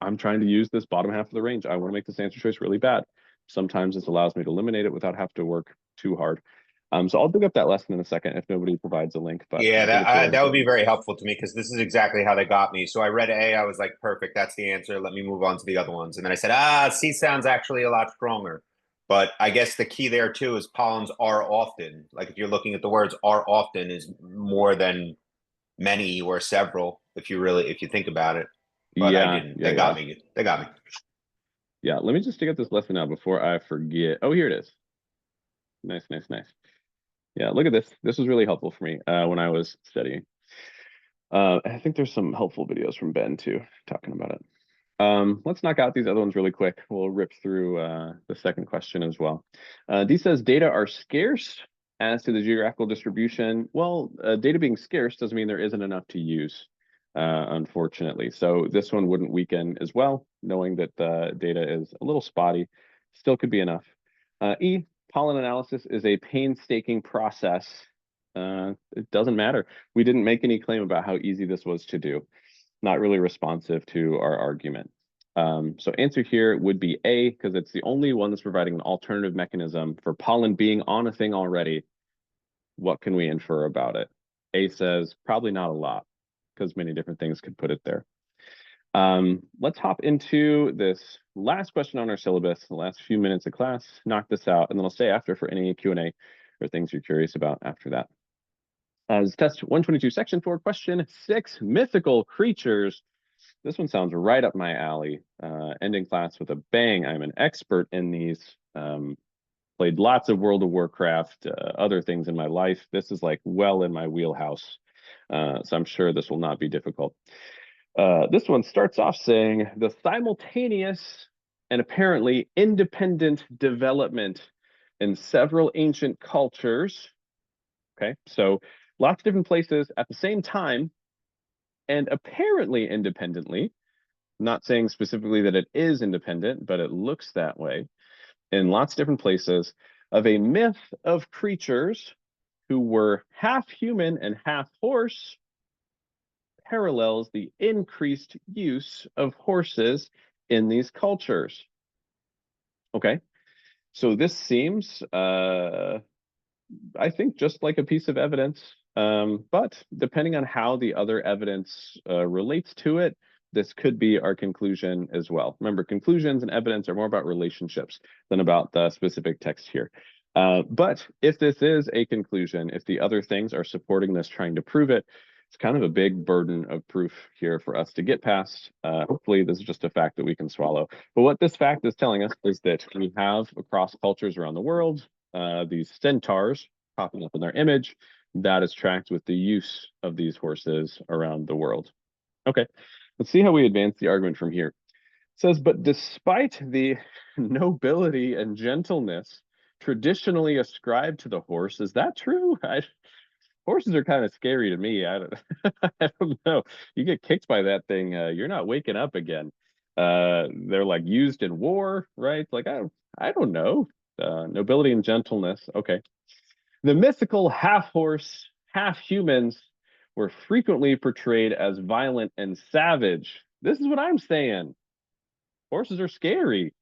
I'm trying to use this bottom half of the range. I want to make this answer choice really bad. Sometimes this allows me to eliminate it without having to work too hard. So I'll dig up that lesson in a second if nobody provides a link, but Yeah, I think it's really that would be important. very helpful to me because this is exactly how they got me. So I read A, I was like, perfect, that's the answer. Let me move on to the other ones. And then I said, C sounds actually a lot stronger. But I guess the key there too is pollens are often. Like if you're looking at the words are often is more than many or several, if you think about it. But I Yeah, didn't. yeah, They got yeah. me. They got me. Yeah, let me just dig up this lesson now before I forget. Oh, here it is. Nice, nice, nice. Yeah, look at this. This was really helpful for me when I was studying. I think there's some helpful videos from Ben too, talking about it. Let's knock out these other ones really quick. We'll rip through the second question as well. D says data are scarce as to the geographical distribution. Well, data being scarce doesn't mean there isn't enough to use, unfortunately. So this one wouldn't weaken as well, knowing that the data is a little spotty. Still could be enough. E, pollen analysis is a painstaking process. It doesn't matter. We didn't make any claim about how easy this was to do. Not really responsive to our argument. So answer here would be A, because it's the only one that's providing an alternative mechanism for pollen being on a thing already. What can we infer about it? A says probably not a lot, because many different things could put it there. Let's hop into this last question on our syllabus, the last few minutes of class, knock this out, and then I'll stay after for any Q&A or things you're curious about after that. As test 122, section 4, question 6, mythical creatures. This one sounds right up my alley. Ending class with a bang. I'm an expert in these. Played lots of World of Warcraft, other things in my life. This is like well in my wheelhouse. So I'm sure this will not be difficult. This one starts off saying the simultaneous and apparently independent development in several ancient cultures. Okay, so lots of different places at the same time and apparently independently. Not saying specifically that it is independent, but it looks that way in lots of different places of a myth of creatures who were half human and half horse parallels the increased use of horses in these cultures. Okay, so this seems, I think, just like a piece of evidence, but depending on how the other evidence relates to it, this could be our conclusion as well. Remember, conclusions and evidence are more about relationships than about the specific text here. But if this is a conclusion, if the other things are supporting this, trying to prove it, it's kind of a big burden of proof here for us to get past. Hopefully, this is just a fact that we can swallow. But what this fact is telling us is that we have across cultures around the world these centaurs popping up in their image. That is tracked with the use of these horses around the world. Okay, let's see how we advance the argument from here. It says, but despite the nobility and gentleness traditionally ascribed to the horse, is that true? Horses are kind of scary to me. I don't know. You get kicked by that thing, you're not waking up again. They're like used in war, right? Like I don't know. Nobility and gentleness. Okay. The mythical half horse, half humans were frequently portrayed as violent and savage. This is what I'm saying. Horses are scary.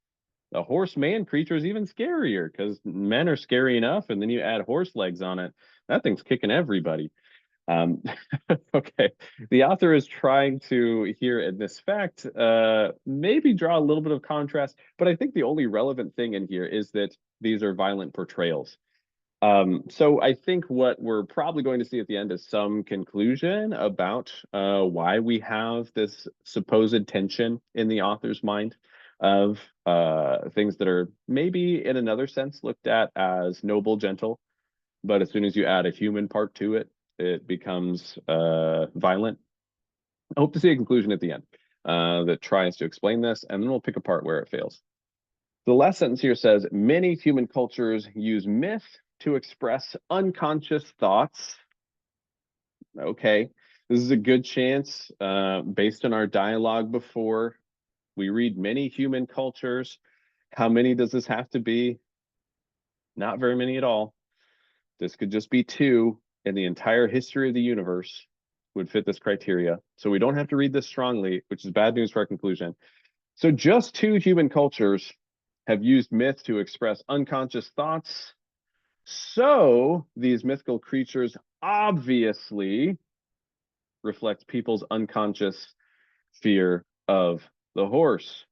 A horse-man creature is even scarier because men are scary enough, and then you add horse legs on it. That thing's kicking everybody. Um, okay, the author is trying to here in this fact maybe draw a little bit of contrast, but I think the only relevant thing in here is that these are violent portrayals. So I think what we're probably going to see at the end is some conclusion about why we have this supposed tension in the author's mind of things that are maybe in another sense looked at as noble, gentle, but as soon as you add a human part to it, it becomes violent. I hope to see a conclusion at the end that tries to explain this, and then we'll pick apart where it fails. The last sentence here says, many human cultures use myth to express unconscious thoughts. Okay, this is a good chance, based on our dialogue before, we read many human cultures. How many does this have to be? Not very many at all. This could just be two, and the entire history of the universe would fit this criteria. So we don't have to read this strongly, which is bad news for our conclusion. So just two human cultures have used myth to express unconscious thoughts. So these mythical creatures obviously reflect people's unconscious fear of the horse.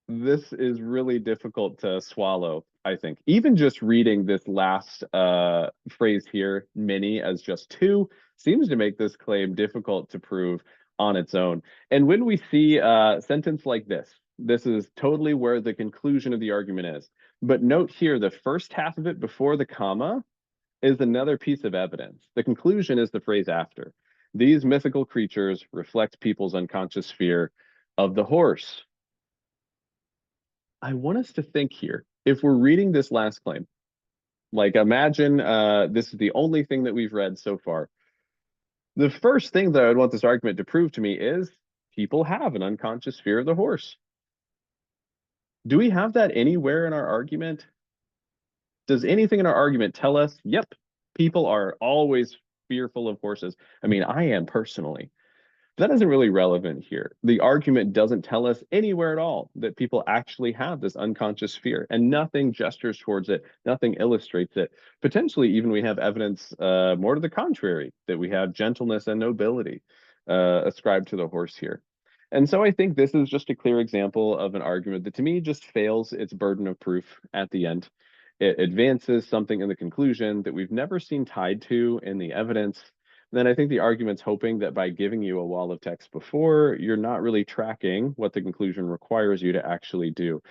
This is really difficult to swallow, I think. Even just reading this last phrase here, many as just two, seems to make this claim difficult to prove on its own. And when we see a sentence like this is totally where the conclusion of the argument is. But note here, the first half of it before the comma is another piece of evidence. The conclusion is the phrase after. These mythical creatures reflect people's unconscious fear of the horse. I want us to think here. If we're reading this last claim, like imagine this is the only thing that we've read so far. The first thing that I would want this argument to prove to me is people have an unconscious fear of the horse. Do we have that anywhere in our argument? Does anything in our argument tell us, yep, people are always fearful of horses? I mean, I am personally. That isn't really relevant here. The argument doesn't tell us anywhere at all that people actually have this unconscious fear, and nothing gestures towards it, nothing illustrates it. Potentially, even we have evidence more to the contrary, that we have gentleness and nobility ascribed to the horse here. And so I think this is just a clear example of an argument that to me just fails its burden of proof at the end. It advances something in the conclusion that we've never seen tied to in the evidence. Then I think the argument's hoping that by giving you a wall of text before, you're not really tracking what the conclusion requires you to actually do.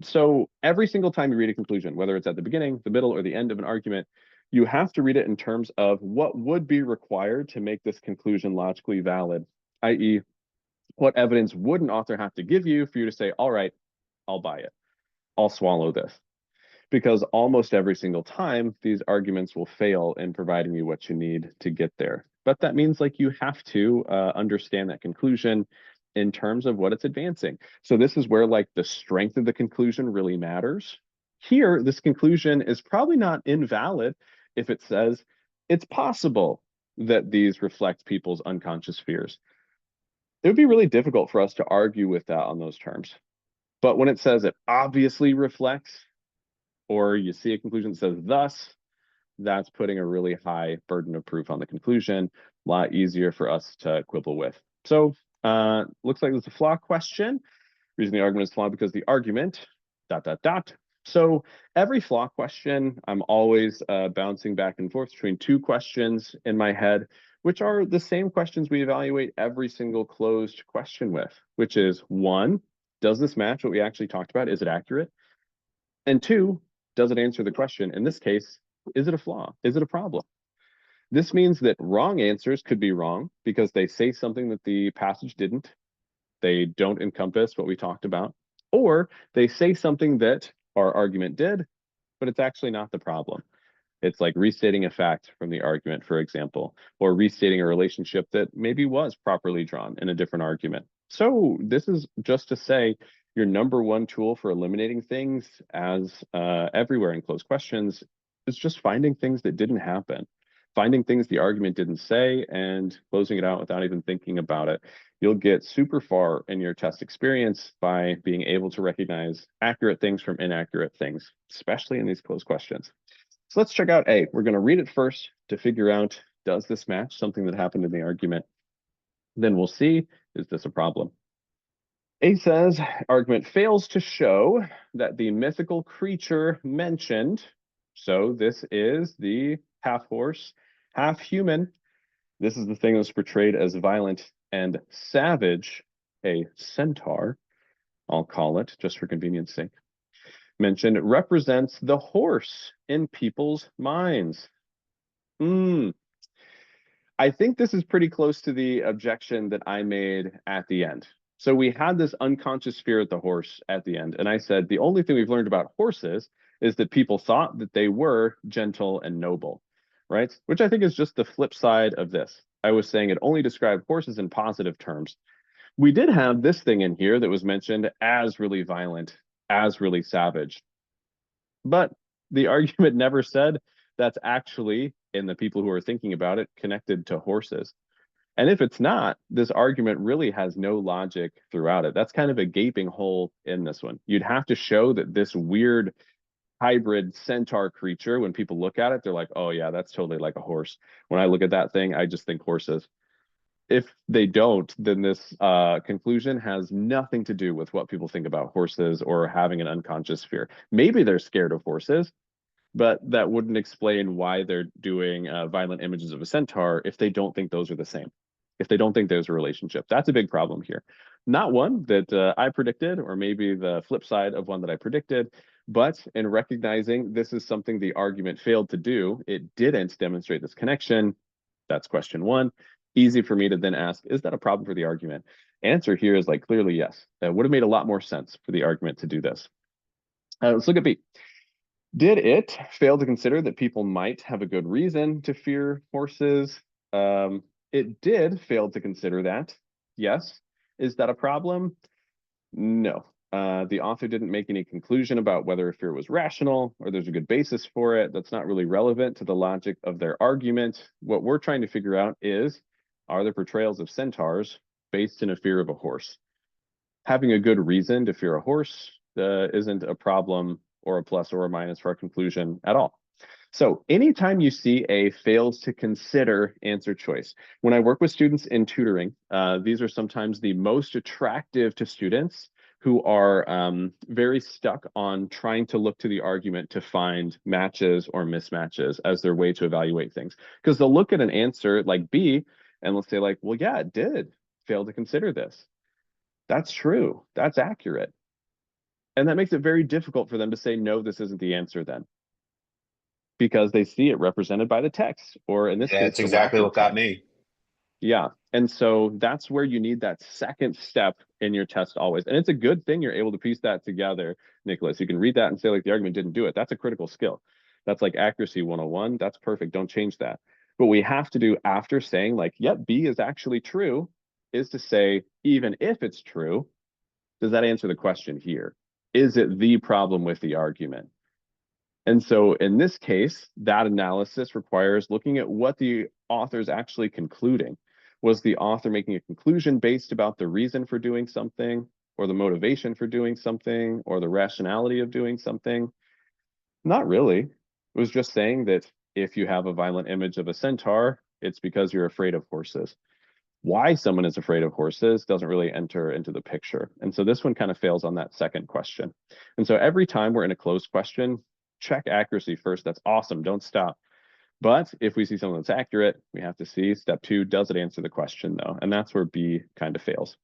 So every single time you read a conclusion, whether it's at the beginning, the middle, or the end of an argument, you have to read it in terms of what would be required to make this conclusion logically valid, i.e., what evidence would an author have to give you for you to say, all right, I'll buy it. I'll swallow this. Because almost every single time, these arguments will fail in providing you what you need to get there. But that means like you have to understand that conclusion in terms of what it's advancing. So this is where like the strength of the conclusion really matters. Here, this conclusion is probably not invalid if it says it's possible that these reflect people's unconscious fears. It would be really difficult for us to argue with that on those terms. But when it says it obviously reflects, or you see a conclusion that says thus, that's putting a really high burden of proof on the conclusion, a lot easier for us to quibble with. So looks like it's a flaw question. Reason the argument is flawed because the argument, dot, dot, dot. So every flaw question, I'm always bouncing back and forth between two questions in my head, which are the same questions we evaluate every single closed question with, which is one, does this match what we actually talked about? Is it accurate? And two, does it answer the question? In this case, is it a flaw? Is it a problem? This means that wrong answers could be wrong because they say something that the passage didn't. They don't encompass what we talked about. Or they say something that our argument did, but it's actually not the problem. It's like restating a fact from the argument, for example, or restating a relationship that maybe was properly drawn in a different argument. So this is just to say your number one tool for eliminating things, as everywhere in closed questions, is just finding things that didn't happen. finding things the argument didn't say and closing it out without even thinking about it. You'll get super far in your test experience by being able to recognize accurate things from inaccurate things, especially in these closed questions. So let's check out A. We're going to read it first to figure out, does this match something that happened in the argument? Then we'll see, is this a problem? A says, argument fails to show that the mythical creature mentioned, so this is the half horse, half human. This is the thing that's portrayed as violent and savage, a centaur, I'll call it, just for convenience sake. Mentioned represents the horse in people's minds. I think this is pretty close to the objection that I made at the end. So we had this unconscious fear at the horse at the end. And I said, the only thing we've learned about horses is that people thought that they were gentle and noble, right? Which I think is just the flip side of this. I was saying it only described horses in positive terms. We did have this thing in here that was mentioned as really violent, as really savage. But the argument never said that's actually, in the people who are thinking about it, connected to horses. And if it's not, this argument really has no logic throughout it. That's kind of a gaping hole in this one. You'd have to show that this weird hybrid centaur creature, when people look at it, they're like, oh yeah, that's totally like a horse. When I look at that thing, I just think horses. If they don't, then this conclusion has nothing to do with what people think about horses or having an unconscious fear. Maybe they're scared of horses, but that wouldn't explain why they're doing violent images of a centaur if they don't think those are the same, if they don't think there's a relationship. That's a big problem here. Not one that I predicted, or maybe the flip side of one that I predicted, but in recognizing this is something the argument failed to do, it didn't demonstrate this connection. That's question one. Easy for me to then ask, is that a problem for the argument? Answer here is like clearly yes. That would have made a lot more sense for the argument to do this. Let's look at B. Did it fail to consider that people might have a good reason to fear horses? It did fail to consider that. Yes. Is that a problem? No. The author didn't make any conclusion about whether a fear was rational or there's a good basis for it. That's not really relevant to the logic of their argument. What we're trying to figure out is, are there portrayals of centaurs based in a fear of a horse? Having a good reason to fear a horse isn't a problem or a plus or a minus for our conclusion at all. So anytime you see a fails to consider answer choice, when I work with students in tutoring, these are sometimes the most attractive to students who are very stuck on trying to look to the argument to find matches or mismatches as their way to evaluate things. Because they'll look at an answer like B and they'll say like, well, yeah, it did fail to consider this. That's true. That's accurate. And that makes it very difficult for them to say, no, this isn't the answer then, because they see it represented by the text, or in this Yeah, case, it's the lack exactly of what got text. me. Yeah. And so that's where you need that second step in your test always. And it's a good thing you're able to piece that together, Nicholas. You can read that and say, like, the argument didn't do it. That's a critical skill. That's like accuracy 101. That's perfect. Don't change that. But we have to do after saying, like, yep, B is actually true, is to say, even if it's true, does that answer the question here? Is it the problem with the argument? And so in this case, that analysis requires looking at what the author is actually concluding. Was the author making a conclusion based about the reason for doing something, or the motivation for doing something, or the rationality of doing something? Not really. It was just saying that if you have a violent image of a centaur, it's because you're afraid of horses. Why someone is afraid of horses doesn't really enter into the picture. And so this one kind of fails on that second question. And so every time we're in a closed question, check accuracy first. That's awesome. Don't stop. But if we see something that's accurate, we have to see step two, does it answer the question though? And that's where B kind of fails.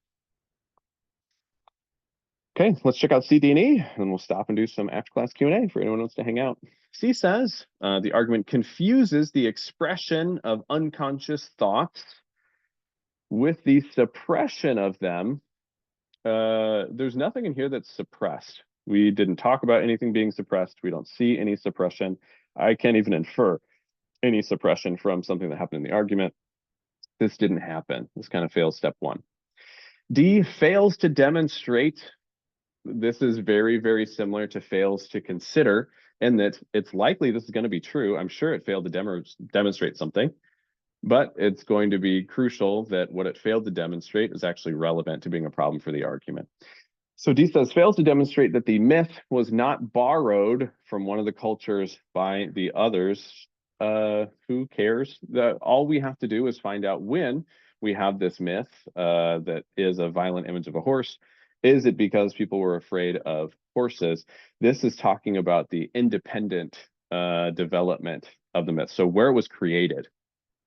Okay, let's check out C, D, and E, and we'll stop and do some after-class Q&A for anyone who wants to hang out. C says, the argument confuses the expression of unconscious thoughts with the suppression of them. There's nothing in here that's suppressed. We didn't talk about anything being suppressed. We don't see any suppression. I can't even infer any suppression from something that happened in the argument. This didn't happen. This kind of fails step one. D fails to demonstrate. This is very, very similar to fails to consider. and that it's likely this is going to be true. I'm sure it failed to demonstrate something, but it's going to be crucial that what it failed to demonstrate is actually relevant to being a problem for the argument. So D says, fails to demonstrate that the myth was not borrowed from one of the cultures by the others. Who cares? All we have to do is find out when we have this myth that is a violent image of a horse. Is it because people were afraid of horses? This is talking about the independent development of the myth. So where it was created,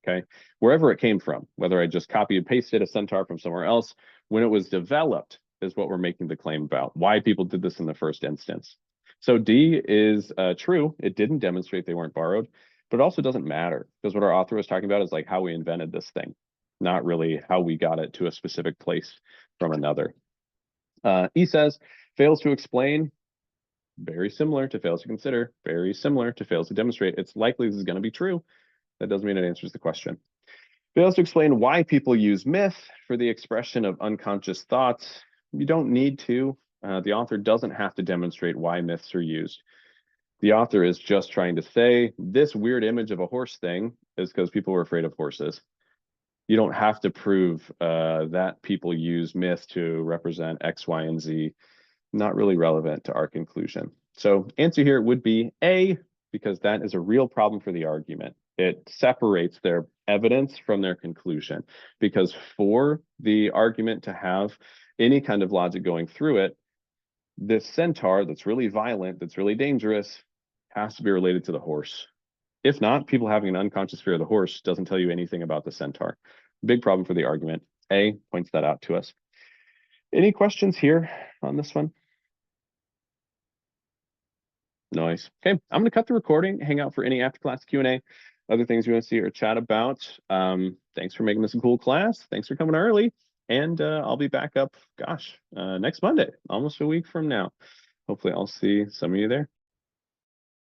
okay, wherever it came from, whether I just copy and pasted a centaur from somewhere else, when it was developed is what we're making the claim about, why people did this in the first instance. So D is true. It didn't demonstrate they weren't borrowed, but it also doesn't matter because what our author was talking about is like how we invented this thing, not really how we got it to a specific place from another. E says, fails to explain, very similar to fails to consider, very similar to fails to demonstrate. It's likely this is going to be true. That doesn't mean it answers the question. Fails to explain why people use myth for the expression of unconscious thoughts. You don't need to. The author doesn't have to demonstrate why myths are used. The author is just trying to say this weird image of a horse thing is because people were afraid of horses. You don't have to prove that people use myth to represent X, Y, and Z. Not really relevant to our conclusion. So answer here would be A, because that is a real problem for the argument. It separates their evidence from their conclusion, because for the argument to have any kind of logic going through it, this centaur that's really violent, that's really dangerous, has to be related to the horse. If not, people having an unconscious fear of the horse doesn't tell you anything about the centaur. Big problem for the argument. A points that out to us. Any questions here on this one? Nice. Okay, I'm going to cut the recording, hang out for any after class Q&A, other things you want to see or chat about. Thanks for making this a cool class. Thanks for coming early. And I'll be back up, gosh, next Monday, almost a week from now. Hopefully I'll see some of you there.